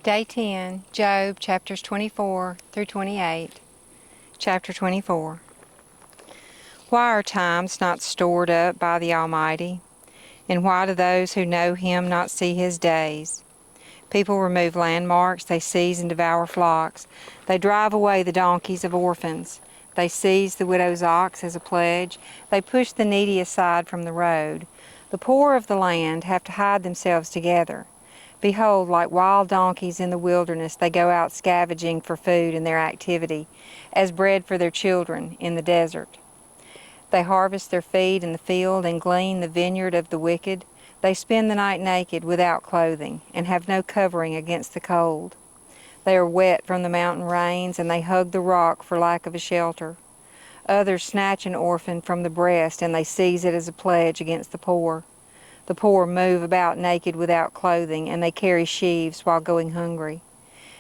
Day 10, Job, chapters 24 through 28. Chapter 24. Why are times not stored up by the Almighty? And why do those who know Him not see His days? People remove landmarks, they seize and devour flocks. They drive away the donkeys of orphans. They seize the widow's ox as a pledge. They push the needy aside from the road. The poor of the land have to hide themselves together. Behold, like wild donkeys in the wilderness, they go out scavenging for food in their activity, as bread for their children in the desert. They harvest their feed in the field and glean the vineyard of the wicked. They spend the night naked without clothing, and have no covering against the cold. They are wet from the mountain rains, and they hug the rock for lack of a shelter. Others snatch an orphan from the breast, and they seize it as a pledge against the poor. The poor move about naked without clothing, and they carry sheaves while going hungry.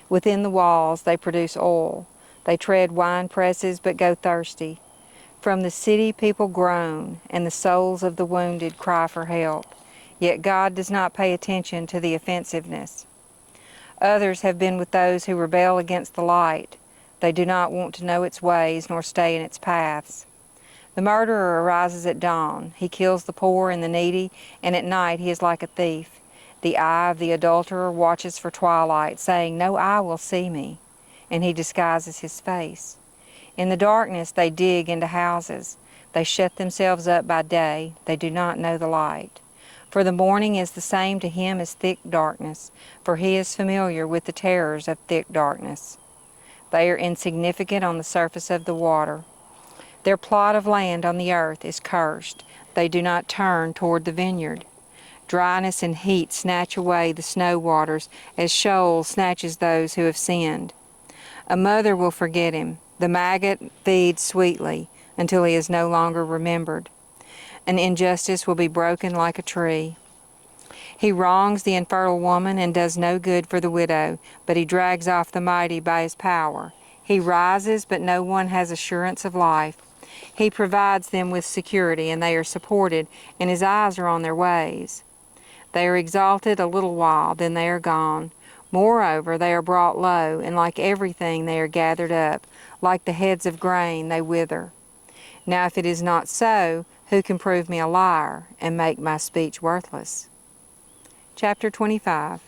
Within the walls they produce oil. They tread wine presses, but go thirsty. From the city people groan, and the souls of the wounded cry for help. Yet God does not pay attention to the offensiveness. Others have been with those who rebel against the light. They do not want to know its ways, nor stay in its paths. The murderer arises at dawn. He kills the poor and the needy, and at night he is like a thief. The eye of the adulterer watches for twilight, saying, "No eye will see me," and he disguises his face. In the darkness they dig into houses. They shut themselves up by day. They do not know the light. For the morning is the same to him as thick darkness, for he is familiar with the terrors of thick darkness. They are insignificant on the surface of the water. Their plot of land on the earth is cursed. They do not turn toward the vineyard. Dryness and heat snatch away the snow waters, as Sheol snatches those who have sinned. A mother will forget him. The maggot feeds sweetly until he is no longer remembered. An injustice will be broken like a tree. He wrongs the infertile woman and does no good for the widow, but he drags off the mighty by his power. He rises, but no one has assurance of life. He provides them with security, and they are supported, and his eyes are on their ways. They are exalted a little while, then they are gone. Moreover, they are brought low, and like everything they are gathered up. Like the heads of grain, they wither. Now if it is not so, who can prove me a liar, and make my speech worthless? Chapter 25.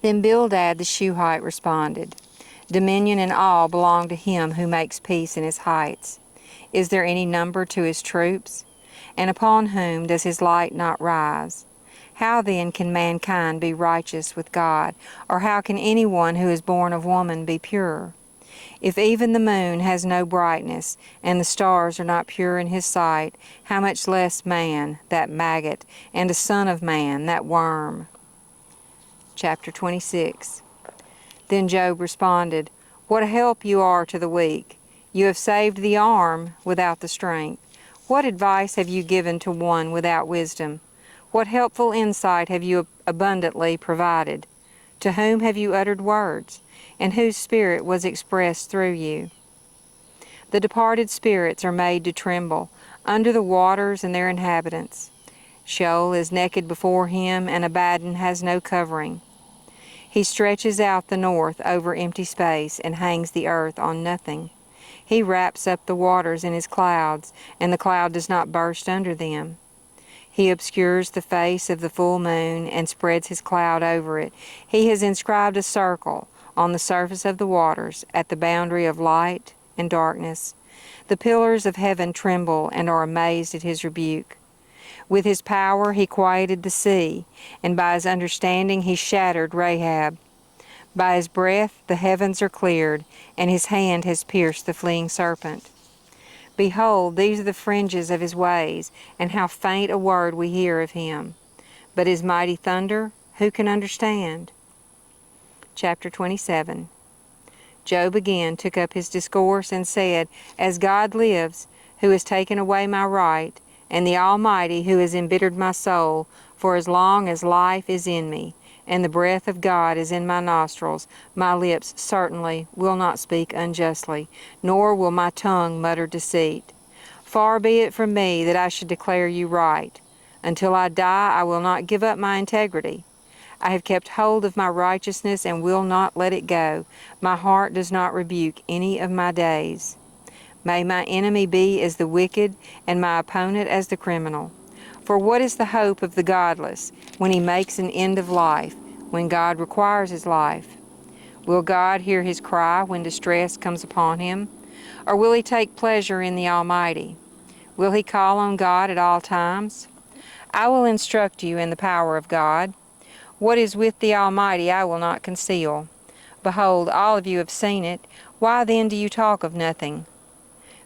Then Bildad the Shuhite responded, "Dominion and all belong to him who makes peace in his heights. Is there any number to his troops? And upon whom does his light not rise? How then can mankind be righteous with God? Or how can anyone who is born of woman be pure? If even the moon has no brightness, and the stars are not pure in his sight, how much less man, that maggot, and a son of man, that worm?" Chapter 26. Then Job responded, "What a help you are to the weak! You have saved the arm without the strength. What advice have you given to one without wisdom? What helpful insight have you abundantly provided? To whom have you uttered words, and whose spirit was expressed through you? The departed spirits are made to tremble under the waters and their inhabitants. Sheol is naked before him, and Abaddon has no covering. He stretches out the north over empty space, and hangs the earth on nothing. He wraps up the waters in his clouds, and the cloud does not burst under them. He obscures the face of the full moon, and spreads his cloud over it. He has inscribed a circle on the surface of the waters, at the boundary of light and darkness. The pillars of heaven tremble and are amazed at his rebuke. With his power he quieted the sea, and by his understanding he shattered Rahab. By his breath the heavens are cleared, and his hand has pierced the fleeing serpent. Behold, these are the fringes of his ways, and how faint a word we hear of him. But his mighty thunder, who can understand?" Chapter 27. Job again took up his discourse and said, "As God lives, who has taken away my right, and the Almighty who has embittered my soul, for as long as life is in me, and the breath of God is in my nostrils, my lips certainly will not speak unjustly, nor will my tongue mutter deceit. Far be it from me that I should declare you right. Until I die, I will not give up my integrity. I have kept hold of my righteousness and will not let it go. My heart does not rebuke any of my days. May my enemy be as the wicked, and my opponent as the criminal. For what is the hope of the godless when he makes an end of life, when God requires his life? Will God hear his cry when distress comes upon him? Or will he take pleasure in the Almighty? Will he call on God at all times? I will instruct you in the power of God. What is with the Almighty I will not conceal. Behold, all of you have seen it. Why then do you talk of nothing?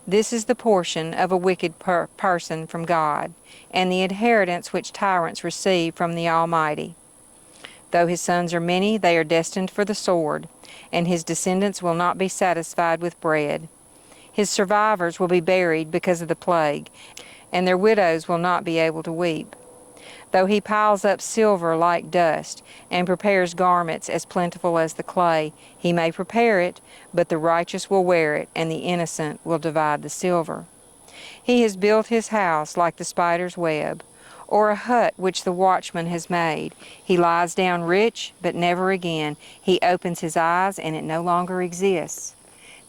This is the portion of a wicked person from God, and the inheritance which tyrants receive from the Almighty. Though his sons are many, they are destined for the sword, and his descendants will not be satisfied with bread. His survivors will be buried because of the plague, and their widows will not be able to weep. Though he piles up silver like dust, and prepares garments as plentiful as the clay, he may prepare it, but the righteous will wear it, and the innocent will divide the silver. He has built his house like the spider's web, or a hut which the watchman has made. He lies down rich, but never again. He opens his eyes, and it no longer exists.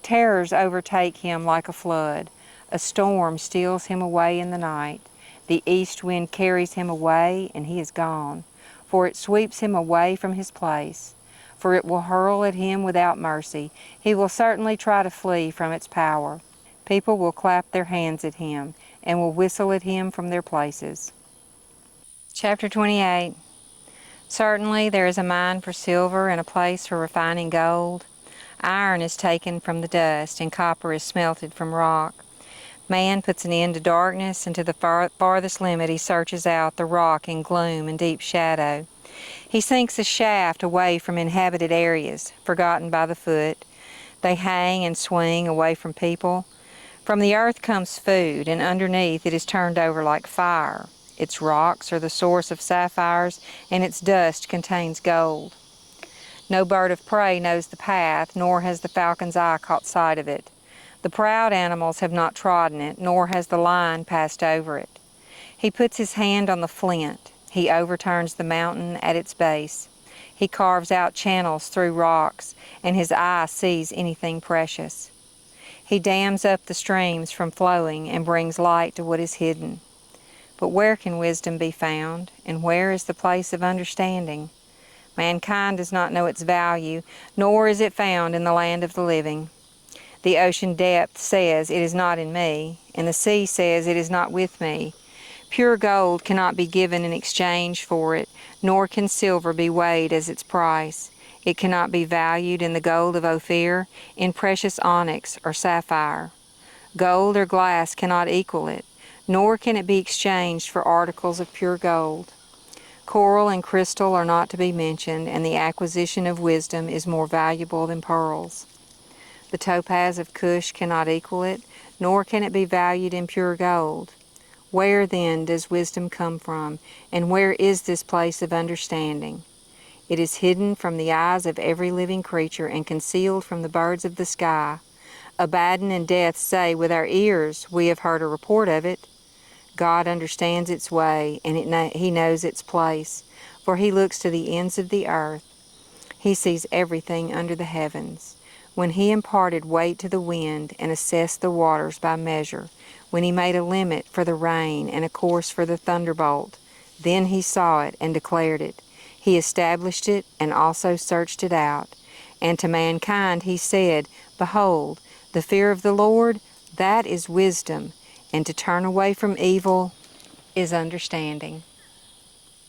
Terrors overtake him like a flood. A storm steals him away in the night. The east wind carries him away, and he is gone, for it sweeps him away from his place. For it will hurl at him without mercy. He will certainly try to flee from its power. People will clap their hands at him, and will whistle at him from their places. Chapter 28. Certainly there is a mine for silver and a place for refining gold. Iron is taken from the dust, and copper is smelted from rock. Man puts an end to darkness, and to the farthest limit he searches out the rock in gloom and deep shadow. He sinks a shaft away from inhabited areas, forgotten by the foot. They hang and swing away from people. From the earth comes food, and underneath it is turned over like fire. Its rocks are the source of sapphires, and its dust contains gold. No bird of prey knows the path, nor has the falcon's eye caught sight of it. The proud animals have not trodden it, nor has the lion passed over it. He puts his hand on the flint. He overturns the mountain at its base. He carves out channels through rocks, and his eye sees anything precious. He dams up the streams from flowing and brings light to what is hidden. But where can wisdom be found, and where is the place of understanding? Mankind does not know its value, nor is it found in the land of the living. The ocean depth says, "It is not in me," and the sea says, "It is not with me." Pure gold cannot be given in exchange for it, nor can silver be weighed as its price. It cannot be valued in the gold of Ophir, in precious onyx or sapphire. Gold or glass cannot equal it, nor can it be exchanged for articles of pure gold. Coral and crystal are not to be mentioned, and the acquisition of wisdom is more valuable than pearls. The topaz of Cush cannot equal it, nor can it be valued in pure gold. Where then does wisdom come from, and where is this place of understanding? It is hidden from the eyes of every living creature and concealed from the birds of the sky. Abaddon and Death say, "With our ears we have heard a report of it." God understands its way, and he knows its place, for he looks to the ends of the earth. He sees everything under the heavens. When he imparted weight to the wind and assessed the waters by measure, when he made a limit for the rain and a course for the thunderbolt, then he saw it and declared it. He established it and also searched it out. And to mankind he said, "Behold, the fear of the Lord, that is wisdom, and to turn away from evil is understanding."